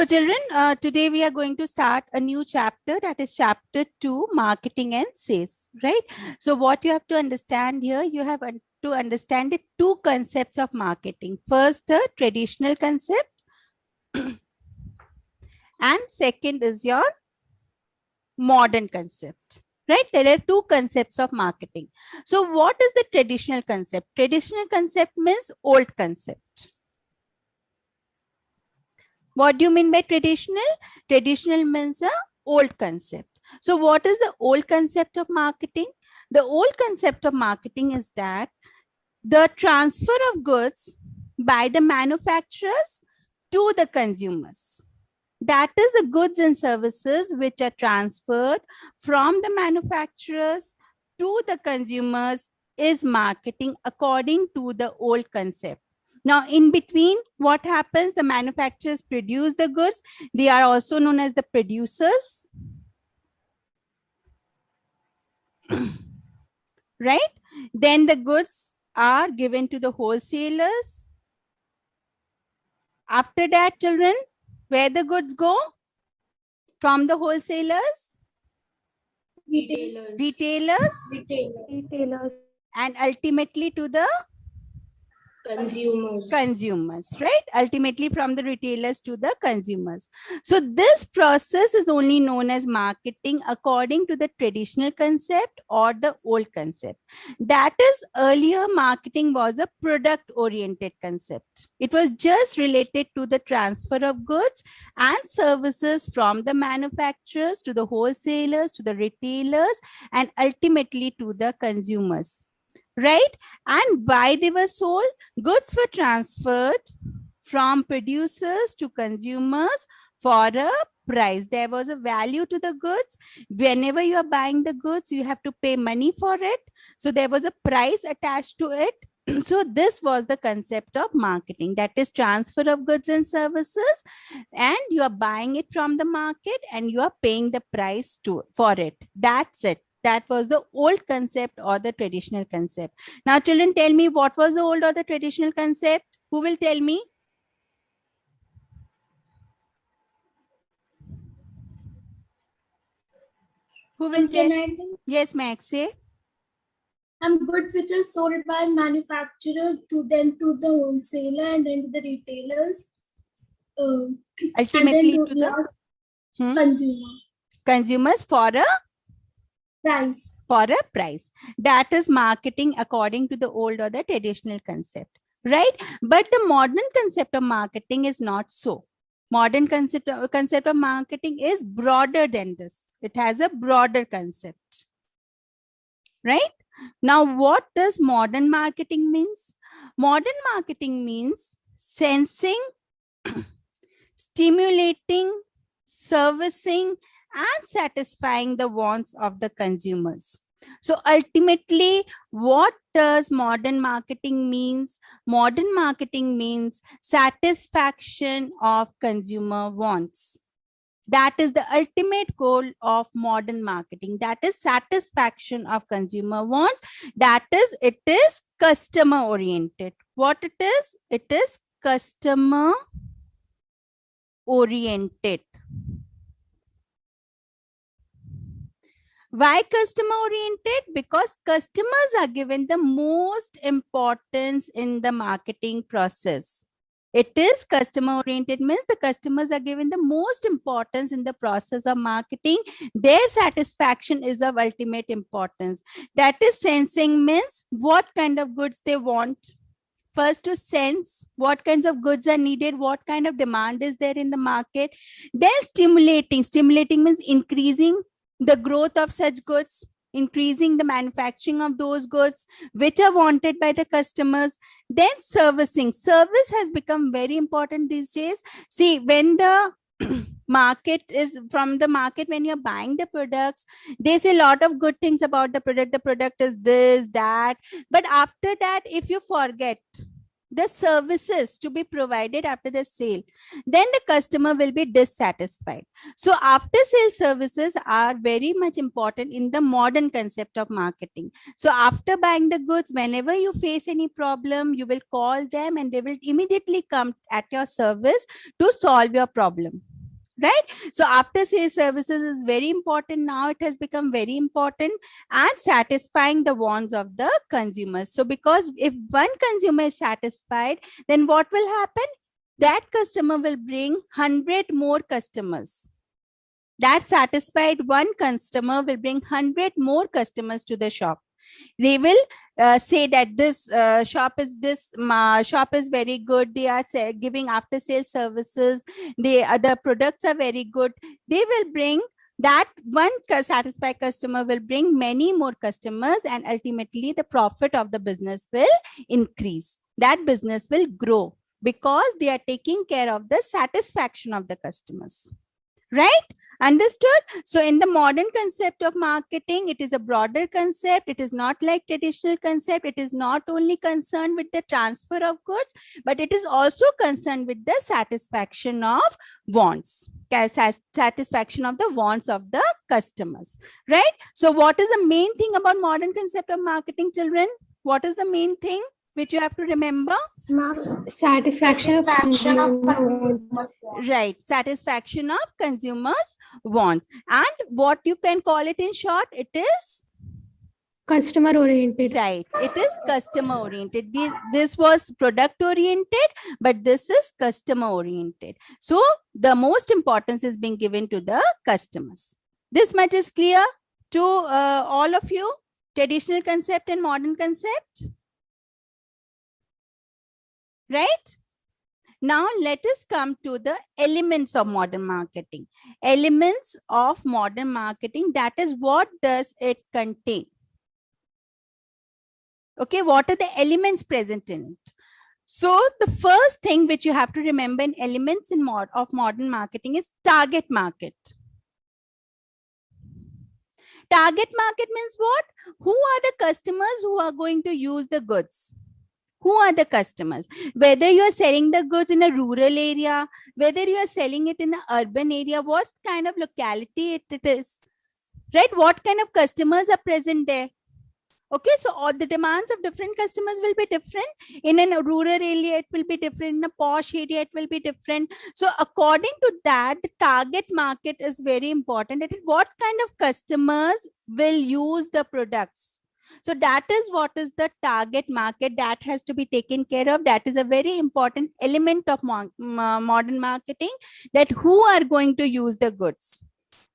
children, today we are going to start a new chapter, that is chapter 2, marketing and sales, right? So what you have to understand here, you have to understand the two concepts of marketing. First, the traditional concept, and second is your modern concept, right? There are two concepts of marketing. So what is the traditional concept? Traditional concept means old concept. What do you mean by traditional? Traditional means a old concept. So what is the old concept of marketing? The old concept of marketing is that the transfer of goods by the manufacturers to the consumers. That is the goods and services which are transferred from the manufacturers to the consumers is marketing according to the old concept. Now, in between, what happens? The manufacturers produce the goods. They are also known as the producers. Right? Then the goods are given to the wholesalers. After that, children, where the goods go? From the wholesalers? Retailers. And ultimately to the consumers, right? Ultimately from the retailers to the consumers. So this process is only known as marketing according to the traditional concept or the old concept. That is, earlier marketing was a product oriented concept. It was just related to the transfer of goods and services from the manufacturers to the wholesalers to the retailers and ultimately to the consumers. Right? And why they were sold? Goods were transferred from producers to consumers for a price. There was a value to the goods. Whenever you are buying the goods, you have to pay money for it. So there was a price attached to it. So this was the concept of marketing, that is transfer of goods and services, and you are buying it from the market and you are paying the price for it. That's it. That was the old concept or the traditional concept. Now, children, tell me, what was the old or the traditional concept? Who will tell me? Who will tell? Yes, Max, say. Goods which are sold by manufacturer to then to the wholesaler and then to the retailers. Ultimately to the consumer. Consumers for a price. For a price. That is marketing according to the old or the traditional concept, right? But the modern concept of marketing is not so. Modern concept of marketing is broader than this. It has a broader concept, right? Now, what does modern marketing means? Modern marketing means sensing, stimulating, servicing, and satisfying the wants of the consumers. So ultimately, what does modern marketing means? Modern marketing means satisfaction of consumer wants. That is the ultimate goal of modern marketing. That is satisfaction of consumer wants. That is, it is customer oriented. What it is? It is customer oriented. Why customer oriented? Because customers are given the most importance in the marketing process. It is customer oriented means the customers are given the most importance in the process of marketing. Their satisfaction is of ultimate importance. That is, sensing means what kind of goods they want. First, to sense what kinds of goods are needed, what kind of demand is there in the market. Then stimulating. Stimulating means increasing the growth of such goods, increasing the manufacturing of those goods which are wanted by the customers. Then servicing. Service has become very important these days. See, when the market is from the market, when you're buying the products, they say a lot of good things about the product is this, that, but after that, if you forget the services to be provided after the sale, then the customer will be dissatisfied. So after sale services are very much important in the modern concept of marketing. So after buying the goods, whenever you face any problem, you will call them and they will immediately come at your service to solve your problem. right? So after sales services is very important. Now it has become very important, and satisfying the wants of the consumers. So because if one consumer is satisfied, then what will happen? That customer will bring 100 more customers. That satisfied one customer will bring 100 more customers to the shop. They will say that this shop is very good. They are giving after sales services. The other products are very good. They will bring that one satisfied customer will bring many more customers, and ultimately the profit of the business will increase. That business will grow because they are taking care of the satisfaction of the customers. Right? Understood? So in the modern concept of marketing, it is a broader concept. It is not like traditional concept. It is not only concerned with the transfer of goods, but it is also concerned with the satisfaction of wants, satisfaction of the wants of the customers. Right? So what is the main thing about modern concept of marketing, children? What is the main thing which you have to remember? Satisfaction of consumers. Right, satisfaction of consumers' wants. And what you can call it in short, it is Customer oriented. right. It is customer oriented. This was product oriented, but this is customer oriented. So the most importance is being given to the customers. This much is clear to all of you. Traditional concept and modern concept. Right? Now let us come to the elements of modern marketing. Elements of modern marketing, that is, what does it contain? Okay, what are the elements present in it? So the first thing which you have to remember in elements of modern marketing is target market. Target market means what? Who are the customers who are going to use the goods? Who are the customers? Whether you are selling the goods in a rural area, whether you are selling it in an urban area, what kind of locality it is, right? What kind of customers are present there? Okay, so all the demands of different customers will be different. In a rural area, it will be different. In a posh area, it will be different. So according to that, the target market is very important. That is, what kind of customers will use the products? So that is what is the target market that has to be taken care of. That is a very important element of modern marketing, that who are going to use the goods.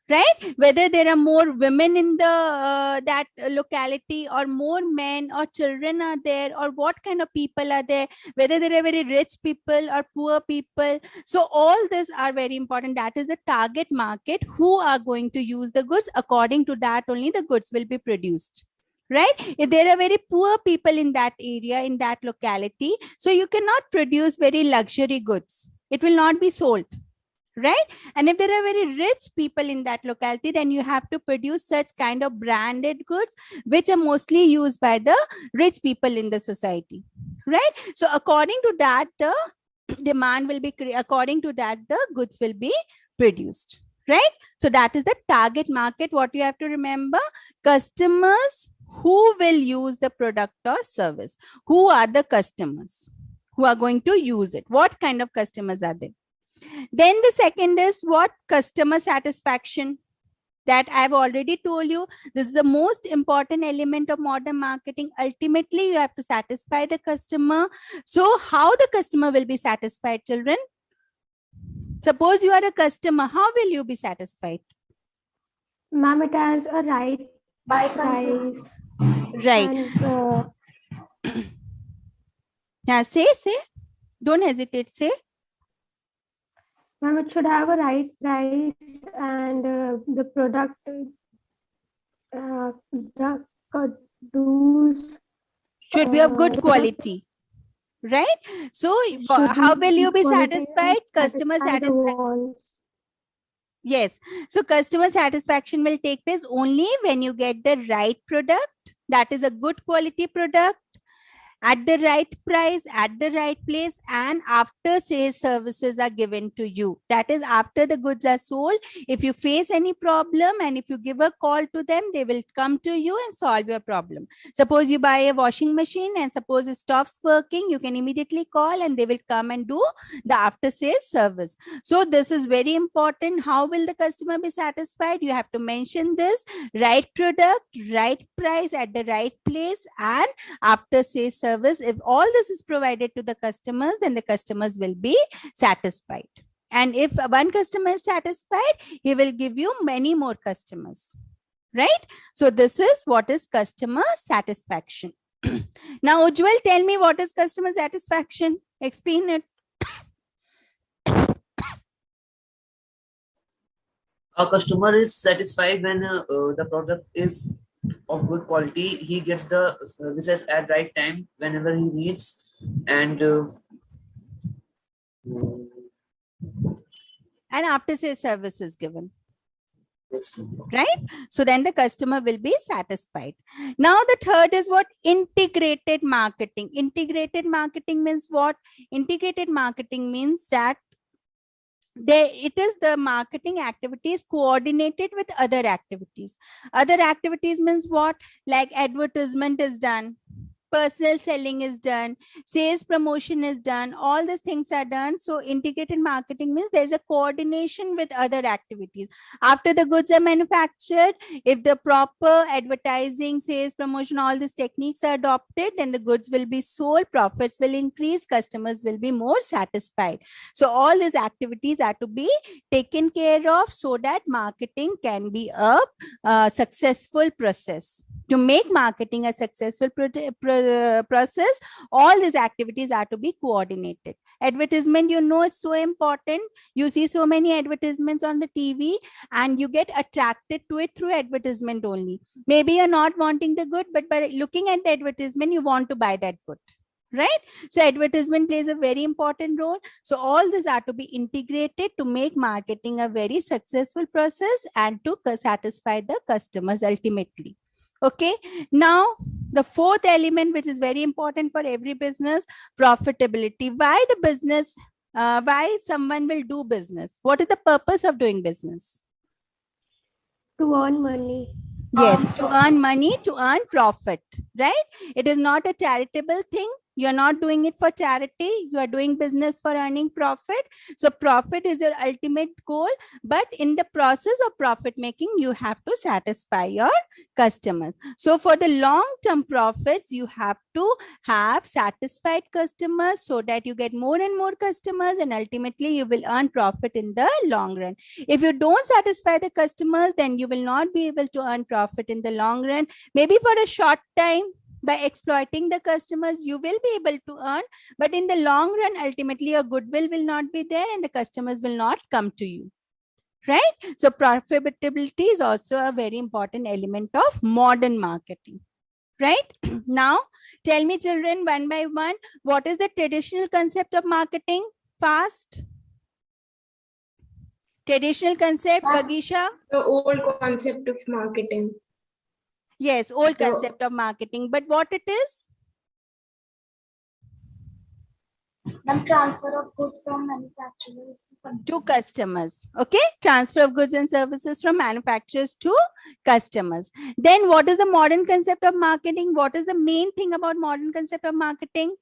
Right? Whether there are more women in the that locality, or more men or children are there, or what kind of people are there, whether there are very rich people or poor people. So all these are very important. That is the target market, who are going to use the goods. According to that only the goods will be produced. Right? If there are very poor people in that area, in that locality, so you cannot produce very luxury goods. It will not be sold. Right? And if there are very rich people in that locality, then you have to produce such kind of branded goods which are mostly used by the rich people in the society. Right? So according to that, the demand will be according to that the goods will be produced. Right? So that is the target market. What you have to remember: customers who will use the product or service. Who are the customers who are going to use it? What kind of customers are they? Then the second is what? Customer satisfaction. That I've already told you. This is the most important element of modern marketing. Ultimately, you have to satisfy the customer. So how the customer will be satisfied, children? Suppose you are a customer, how will you be satisfied? Ma'am, it has a right price. Right. And, Now say. Don't hesitate, say. ma'am, it should have a right price, and the product produce Should be of good quality. Right? So how will you be satisfied? Customer satisfaction. Yes. So customer satisfaction will take place only when you get the right product. That is a good quality product. at the right price, at the right place, and after sales services are given to you. That is, after the goods are sold, if you face any problem and if you give a call to them, they will come to you and solve your problem. Suppose you buy a washing machine and suppose it stops working, you can immediately call and they will come and do the after sales service. So this is very important. How will the customer be satisfied? You have to mention this: right product, right price, at the right place, and after sales service. If all this is provided to the customers, then the customers will be satisfied. And if one customer is satisfied, he will give you many more customers, right? So this is what is customer satisfaction. Now, Ujjwal, tell me, what is customer satisfaction? Explain it. A customer is satisfied when the product is of good quality. He gets the services at right time whenever he needs, and after sales service is given. yes, Right? So then the customer will be satisfied. Now the third is what? Integrated marketing. Integrated marketing means what? Integrated marketing means that it is the marketing activities coordinated with other activities. Other activities means what? Like advertisement is done, personal selling is done, sales promotion is done, all these things are done. So integrated marketing means there's a coordination with other activities. After the goods are manufactured, if the proper advertising, sales promotion, all these techniques are adopted, then the goods will be sold, profits will increase, customers will be more satisfied. So all these activities are to be taken care of so that marketing can be a successful process. To make marketing a successful process, all these activities are to be coordinated. Advertisement, you know, it's so important. You see so many advertisements on the TV and you get attracted to it through advertisement only. Maybe you're not wanting the good, but by looking at the advertisement, you want to buy that good. Right? So advertisement plays a very important role. So all these are to be integrated to make marketing a very successful process and to satisfy the customers ultimately. Okay, now the fourth element, which is very important for every business, profitability. Why the business, why someone will do business? What is the purpose of doing business? To earn money. Yes, to earn money, to earn profit, right? It is not a charitable thing. You are not doing it for charity. You are doing business for earning profit. So profit is your ultimate goal. But in the process of profit making, you have to satisfy your customers. So for the long-term profits, you have to have satisfied customers so that you get more and more customers, and ultimately you will earn profit in the long run. If you don't satisfy the customers, then you will not be able to earn profit in the long run. Maybe for a short time, by exploiting the customers, you will be able to earn, but in the long run, ultimately your goodwill will not be there and the customers will not come to you. Right? So profitability is also a very important element of modern marketing. Right? Now, tell me, children, one by one, what is the traditional concept of marketing? Fast. Traditional concept, Vagisha? The old concept of marketing. Yes, old concept of marketing. But what it is? The transfer of goods from manufacturers To customers. Okay, transfer of goods and services from manufacturers to customers. Then what is the modern concept of marketing? What is the main thing about modern concept of marketing?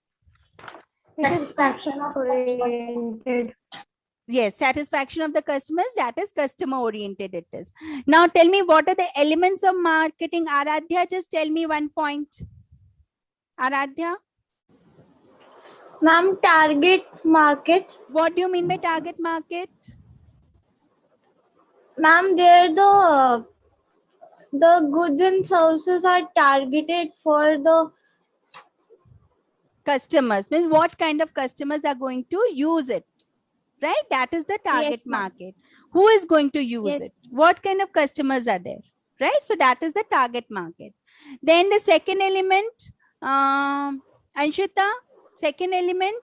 It is customer oriented. Yes, satisfaction of the customers, that is customer oriented it is. Now tell me, what are the elements of marketing? Aradhya, just tell me one point. Aradhya? Ma'am, target market. What do you mean by target market? Ma'am, there the goods and services are targeted for the Customers. Means what kind of customers are going to use it? Right? That is the target market. Who is going to use it? What kind of customers are there? Right? So that is the target market. Then the second element, Anshita, second element.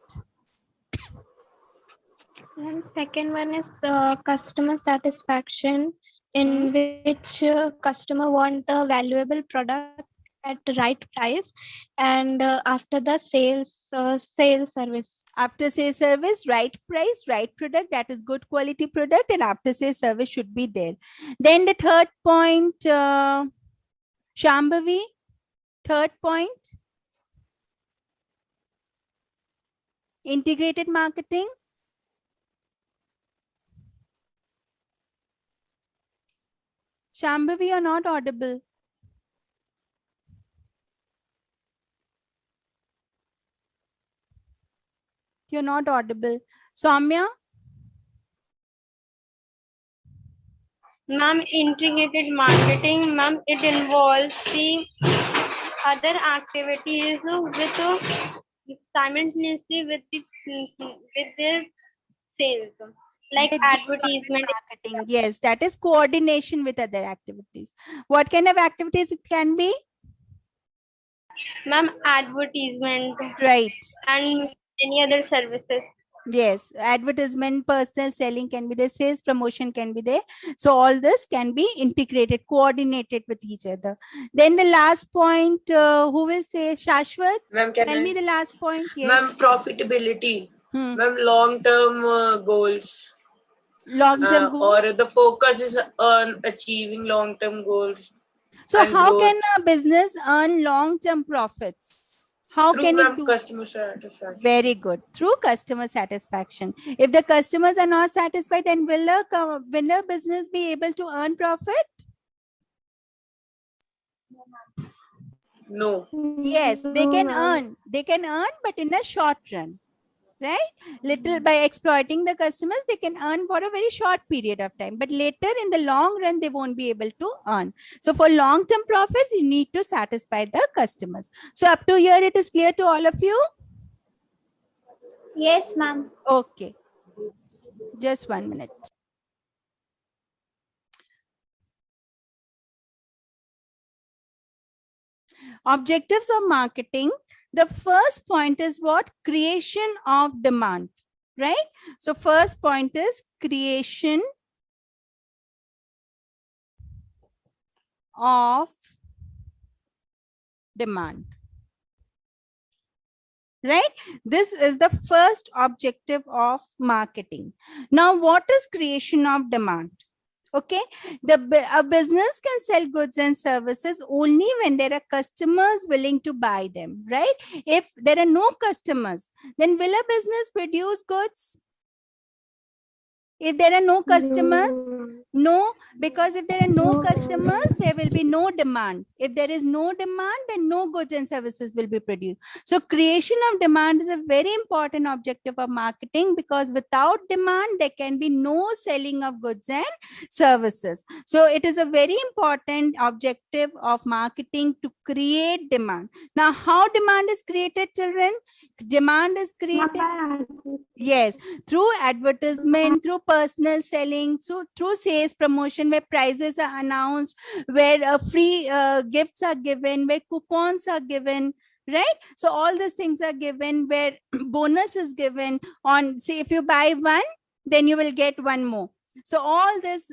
And second one is customer satisfaction, in which customer want a valuable product at the right price, and after the sales service. After sales service, right price, right product, that is good quality product, and after sales service should be there. Then the third point, Shambhavi, third point, integrated marketing. Shambhavi, you're not audible. You're not audible. Soumya? Ma'am, integrated marketing, ma'am, it involves the other activities with simultaneously with their sales, like With the advertisement. marketing, yes, that is coordination with other activities. What kind of activities it can be? Ma'am, advertisement Right. and any other services. Yes, advertisement, personal selling can be there, sales promotion can be there. So all this can be integrated, coordinated with each other. Then the last point, who will say? Shashwat? Ma'am, Tell me the last point. Yes. Ma'am, profitability. Hmm. Ma'am, long-term goals. Long-term goals. Or the focus is on achieving long-term goals. So and how growth. can a business earn long-term profits? How Through can it ma'am, do? customer satisfaction. Very good. Through customer satisfaction. If the customers are not satisfied, then will a business be able to earn profit? No. Yes, they No, can ma'am. earn. They can earn, but in a short run, right? Little by exploiting the customers, they can earn for a very short period of time. But later in the long run, they won't be able to earn. So for long-term profits, you need to satisfy the customers. So up to here, it is clear to all of you? Yes, ma'am. Okay. Just 1 minute. Objectives of marketing. The first point is what? Creation of demand, right? So first point is creation of demand, right? This is the first objective of marketing. Now, what is creation of demand? Okay, a business can sell goods and services only when there are customers willing to buy them, right? If there are no customers, then will a business produce goods? If there are no customers, no, because if there are no customers, there will be no demand. If there is no demand, then no goods and services will be produced. So creation of demand is a very important objective of marketing, because without demand, there can be no selling of goods and services. So it is a very important objective of marketing to create demand. Now, how demand is created, children? Demand is created, yes, through advertisement, through personal selling, through sales promotion, where prizes are announced, where free gifts are given, where coupons are given, right? So all these things are given, where bonus is given on, say, if you buy one, then you will get one more. So all these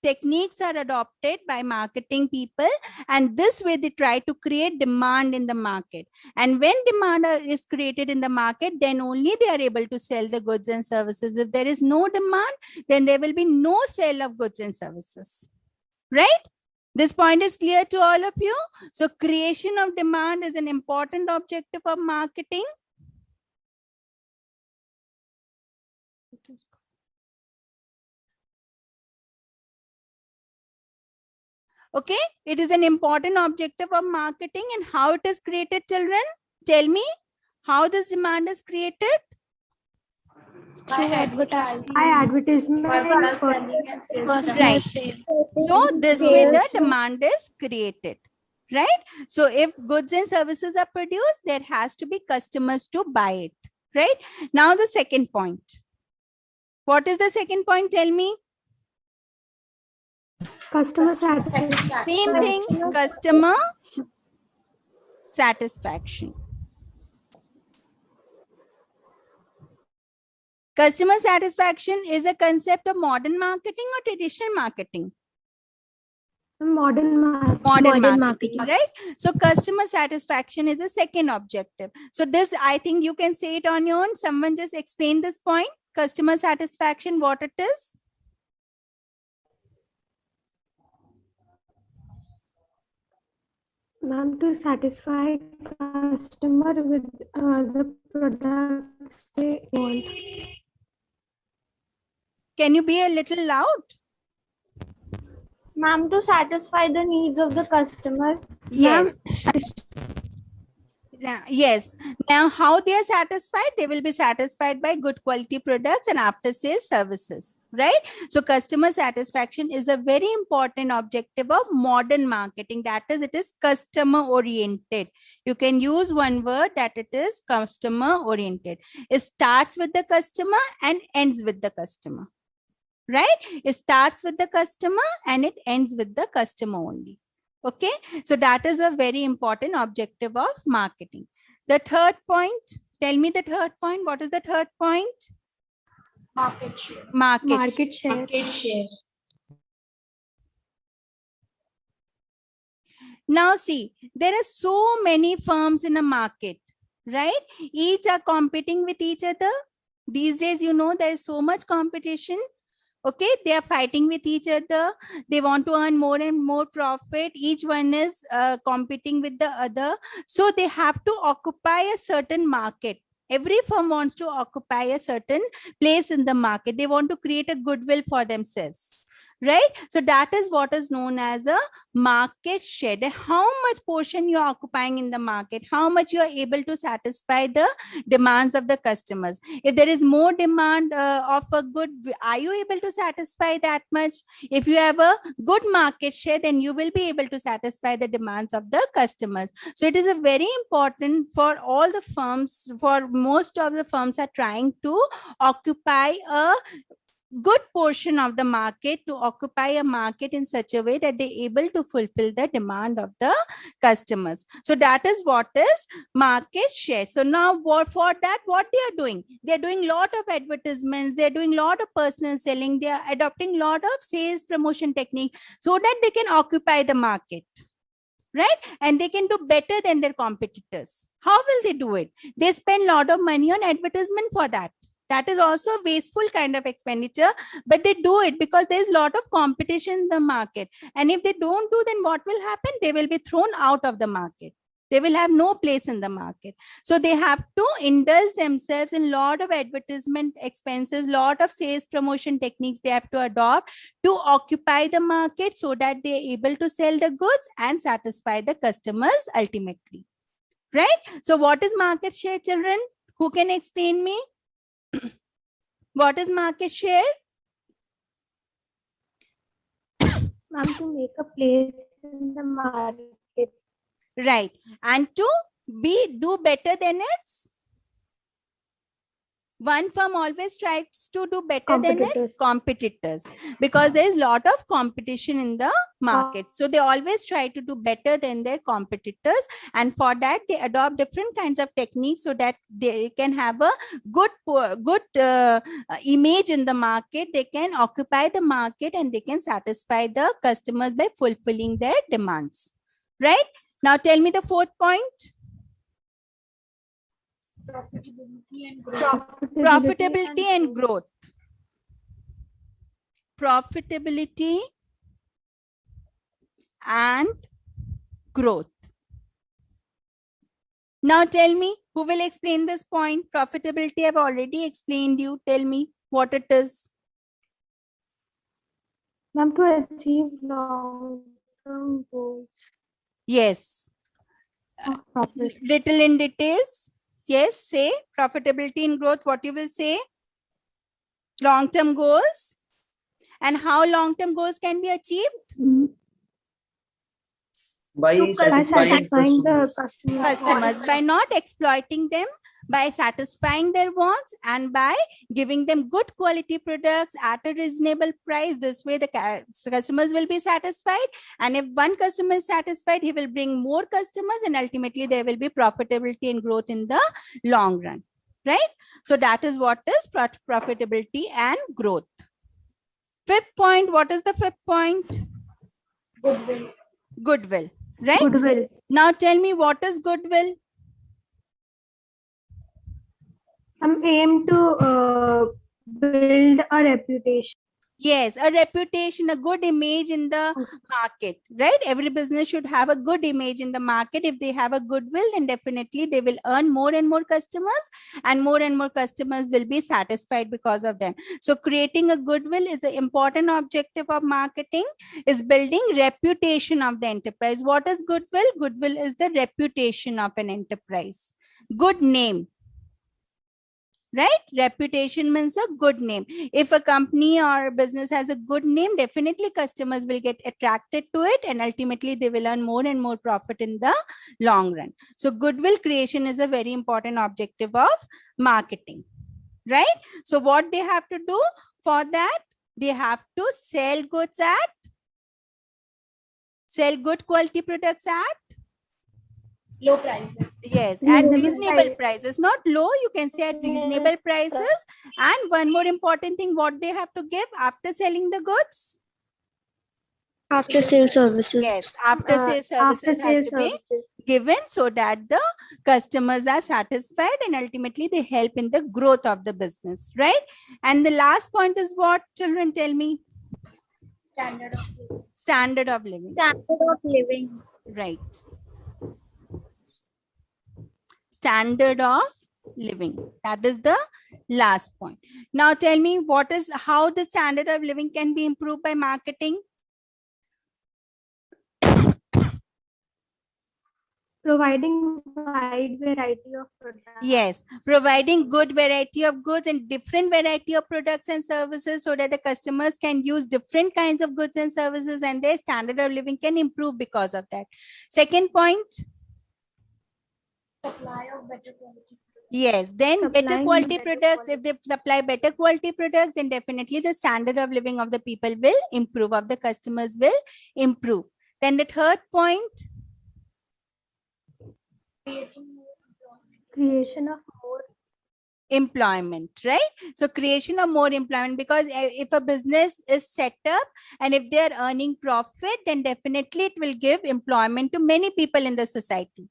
techniques are adopted by marketing people, and this way they try to create demand in the market. And when demand is created in the market, then only they are able to sell the goods and services. If there is no demand, then there will be no sale of goods and services, right? This point is clear to all of you. So creation of demand is an important objective of marketing. Okay, it is an important objective of marketing. And how it is created, children? Tell me, how this demand is created? Through advertising. advertisement. Right. So this way the demand is created, right? So if goods and services are produced, there has to be customers to buy it, right? Now the second point. What is the second point? Tell me. Customer satisfaction. Same thing, customer satisfaction. Customer satisfaction is a concept of modern marketing or traditional marketing? Modern market. Modern marketing, right? So customer satisfaction is the second objective. So this, I think you can say it on your own. Someone just explain this point. Customer satisfaction, what it is? Ma'am, to satisfy customer with the products they want. Can you be a little loud? Ma'am, to satisfy the needs of the customer. Yes. Yes. Now, how they are satisfied? They will be satisfied by good quality products and after sales services, right? So customer satisfaction is a very important objective of modern marketing. That is, it is customer oriented. You can use one word, that it is customer oriented. It starts with the customer and ends with the customer, right? It starts with the customer and it ends with the customer only. Okay, so that is a very important objective of marketing. The third point, tell me the third point. What is the third point? Market share. Market share. Market share. Now see, there are so many firms in a market, right? Each are competing with each other. These days, you know, there is so much competition. Okay, they are fighting with each other. They want to earn more and more profit. Each one is competing with the other. So they have to occupy a certain market. Every firm wants to occupy a certain place in the market. They want to create a goodwill for themselves, right? So that is what is known as a market share. That how much portion you are occupying in the market, how much you are able to satisfy the demands of the customers. If there is more demand of a good, are you able to satisfy that much? If you have a good market share, then you will be able to satisfy the demands of the customers. So it is a very important for all the firms, for most of the firms are trying to occupy a good portion of the market, to occupy a market in such a way that they're able to fulfill the demand of the customers. So that is what is market share. So now for that, what they are doing? They're doing lot of advertisements, they're doing lot of personal selling, they are adopting lot of sales promotion technique so that they can occupy the market, right? And they can do better than their competitors. How will they do it? They spend lot of money on advertisement for that. That is also a wasteful kind of expenditure, but they do it because there's a lot of competition in the market. And if they don't do, then what will happen? They will be thrown out of the market. They will have no place in the market. So they have to indulge themselves in lot of advertisement expenses, lot of sales promotion techniques they have to adopt to occupy the market so that they are able to sell the goods and satisfy the customers ultimately, right? So what is market share, children? Who can explain me? What is market share? Ma'am, to make a place in the market. Right. And to do better than its. One firm always tries to do better than its competitors because there is a lot of competition in the market. So they always try to do better than their competitors. And for that, they adopt different kinds of techniques so that they can have a good image in the market. They can occupy the market and they can satisfy the customers by fulfilling their demands. Right? Now tell me the fourth point. Profitability and growth. Profitability and growth. Now tell me, who will explain this point? Profitability I've already explained you. Tell me what it is. Ma'am, to achieve long-term goals. Yes. Little in details. Yes, say profitability and growth. What you will say? Long-term goals. And how long-term goals can be achieved? By satisfying the customers, by not exploiting them, by satisfying their wants, and by giving them good quality products at a reasonable price. This way the customers will be satisfied, and if one customer is satisfied, he will bring more customers, and ultimately there will be profitability and growth in the long run, right? So that is what is profitability and growth. Fifth point, what is the fifth point? Goodwill. Goodwill, right? Goodwill. Now tell me, what is goodwill? Aim to build a reputation. Yes, a reputation, a good image in the market, right? Every business should have a good image in the market. If they have a goodwill, then definitely they will earn more and more customers, and more customers will be satisfied because of them. So creating a goodwill is an important objective of marketing, is building reputation of the enterprise. What is goodwill? Goodwill is the reputation of an enterprise. Good name. Right? Reputation means a good name. If a company or a business has a good name, definitely customers will get attracted to it, and ultimately they will earn more and more profit in the long run. So goodwill creation is a very important objective of marketing, right? So what they have to do for that? They have to sell good quality products at Low prices. yes, at Reasonable reasonable price. prices, not low, you can say at reasonable prices. And one more important thing, what they have to give after selling the goods? After sale services. Yes, after sale services After has sale to be services. given, so that the customers are satisfied and ultimately they help in the growth of the business, right? And the last point is what, children, tell me? Standard of living. Standard of living. Standard of living. Right. Standard of living. That is the last point. Now tell me, how the standard of living can be improved by marketing? Providing wide variety of products. Yes, providing good variety of goods and different variety of products and services, so that the customers can use different kinds of goods and services, and their standard of living can improve because of that. Second point. Supply of better quality. Yes, then better Supplying quality better products. quality. If they supply better quality products, then definitely the standard of living of the people will improve, of the customers will improve. Then the third point. Creation of more Employment, right? So creation of more employment, because if a business is set up and if they are earning profit, then definitely it will give employment to many people in the society.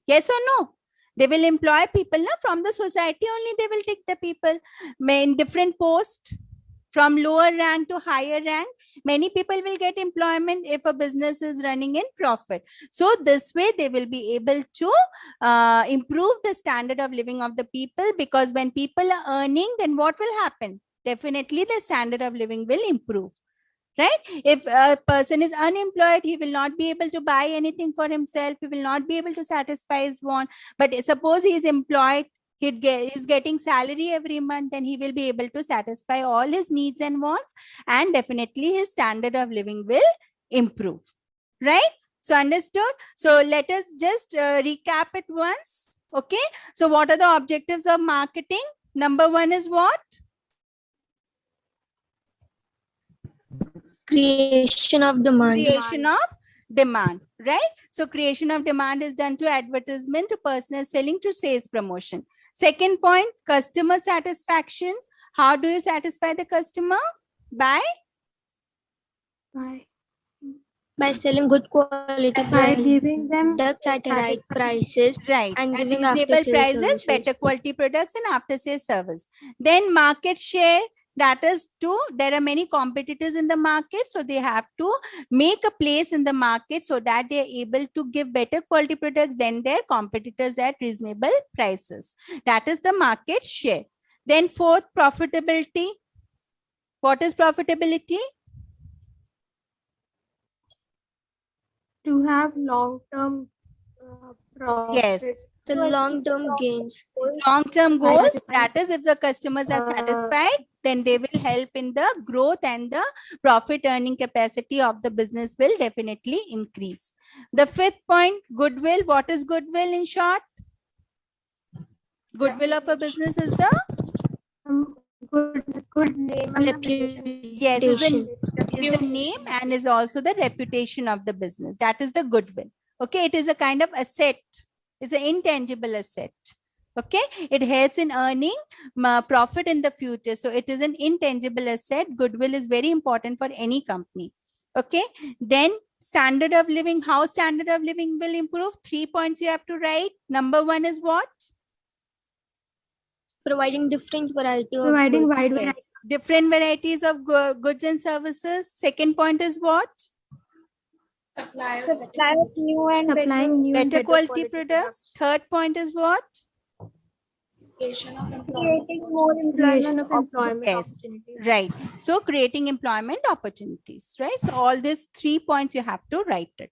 Yes or no? They will employ people now from the society only. They will take the people in different posts, from lower rank to higher rank. Many people will get employment if a business is running in profit. So this way they will be able to improve the standard of living of the people, because when people are earning, then what will happen? Definitely the standard of living will improve. Right? If a person is unemployed, he will not be able to buy anything for himself. He will not be able to satisfy his want. But suppose he is employed, is getting salary every month, then he will be able to satisfy all his needs and wants, and definitely his standard of living will improve. Right? So understood? So let us just recap it once. Okay? So what are the objectives of marketing? Number one is what? Creation of demand. Creation of demand, right? So creation of demand is done to advertisement, to personal selling, to sales promotion. Second point, customer satisfaction. How do you satisfy the customer? By Selling good quality by giving them products at right prices right, and at giving after reasonable sales prices, services. better quality products, and after sales service. Then market share. That is there are many competitors in the market, so they have to make a place in the market so that they are able to give better quality products than their competitors at reasonable prices. That is the market share. Then fourth, profitability. What is profitability? to have long-term profit. Yes, The long-term gains. long-term goals. Satisfied. That is, if the customers are satisfied, then they will help in the growth, and the profit earning capacity of the business will definitely increase. The fifth point, goodwill. What is goodwill in short? Goodwill of a business is the Good name and reputation. yes, is the name and is also the reputation of the business. That is the goodwill. Okay, it is a kind of asset. It's an intangible asset. Okay, it helps in earning profit in the future. So it is an intangible asset. Goodwill is very important for any company. Okay, then Standard of living, how standard of living will improve? 3 points you have to write. Number 1 is what? Providing different variety of Providing goods. wide Yes, variety. different varieties of goods and services. Second point is what? Supply of new and Supplying new and Better quality products. Third point is what? creating more Creation employment of employment Yes, opportunities. right. So creating employment opportunities, right? So all these 3 points you have to write it.